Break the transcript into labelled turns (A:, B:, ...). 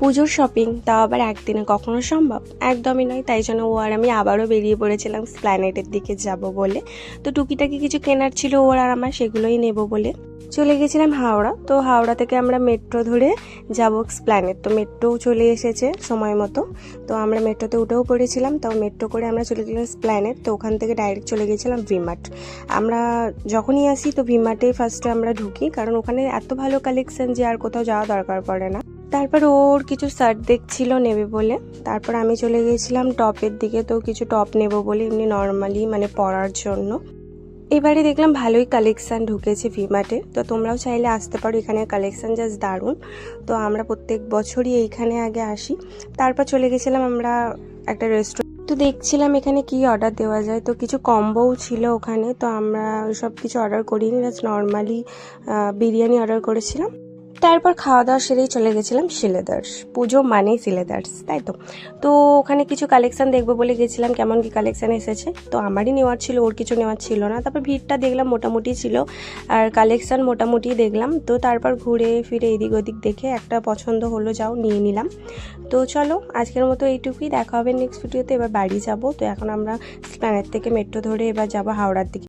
A: পুজোর শপিং তাও আবার একদিনে কখনো সম্ভব? একদমই নয়। তাই জন্য ও আর আমি আবারও বেরিয়ে পড়েছিলাম স্প্ল্যানেটের দিকে যাব বলে। তো টুকিটাকি কিছু কেনার ছিল ওর আর আমার, সেগুলোই নেব বলে চলে গেছিলাম হাওড়া। তো হাওড়া থেকে আমরা মেট্রো ধরে যাব স্প্ল্যানেট। তো মেট্রোও চলে এসেছে সময় মতো। তো আমরা মেট্রোতে উঠেও পড়েছিলাম। তো মেট্রো করে আমরা চলে গেলাম স্প্ল্যানেট। তো ওখান থেকে ডাইরেক্ট চলে গেছিলাম ভিমার্ট। আমরা যখনই আসি তো ভিমার্টেই ফার্স্টে আমরা ঢুকি, কারণ ওখানে এত ভালো কালেকশন যে আর কোথাও যাওয়া দরকার পড়ে না। তারপর ওর কিছু শার্ট দেখছিল নেবে বলে, তারপর আমি চলে গেছিলাম টপের দিকে। তো কিছু টপ নেব বলে এমনি নর্মালি মানে পরার জন্য। এবারে দেখলাম ভালোই কালেকশান ঢুকেছে ভিমার্টে। তো তোমরাও চাইলে আসতে পারো, এখানে কালেকশান জাস্ট দারুণ। তো আমরা প্রত্যেক বছরই এইখানে আগে আসি। তারপর চলে গেছিলাম আমরা একটা রেস্টুরেন্ট। তো দেখছিলাম এখানে কি অর্ডার দেওয়া যায়। তো কিছু কম্বোও ছিল ওখানে। তো আমরা সব কিছু অর্ডার করিনি, জাস্ট নর্মালি বিরিয়ানি অর্ডার করেছিলাম। তারপর খাওয়া দাওয়া সেরেই চলে গেছিলাম শিলেদার্স। পুজো মানেই শিলেদার্স, তাই তো। তো ওখানে কিছু কালেকশান দেখবো বলে গেছিলাম, কেমন কি কালেকশান এসেছে। তো আমারই নেওয়ার ছিল, ওর কিছু নেওয়ার ছিল না। তারপর ভিড়টা দেখলাম মোটামুটি ছিল, আর কালেকশান মোটামুটি দেখলাম। তো তারপর ঘুরে ফিরে এদিক ওদিক দেখে একটা পছন্দ হলো, যাও নিয়ে নিলাম। তো চলো আজকের মতো এইটুকুই, দেখা হবে নেক্সট ভিডিওতে। এবার বাড়ি যাব। তো এখন আমরা স্প্ল্যানেট থেকে মেট্রো ধরে এবার যাব হাওড়ার দিকে।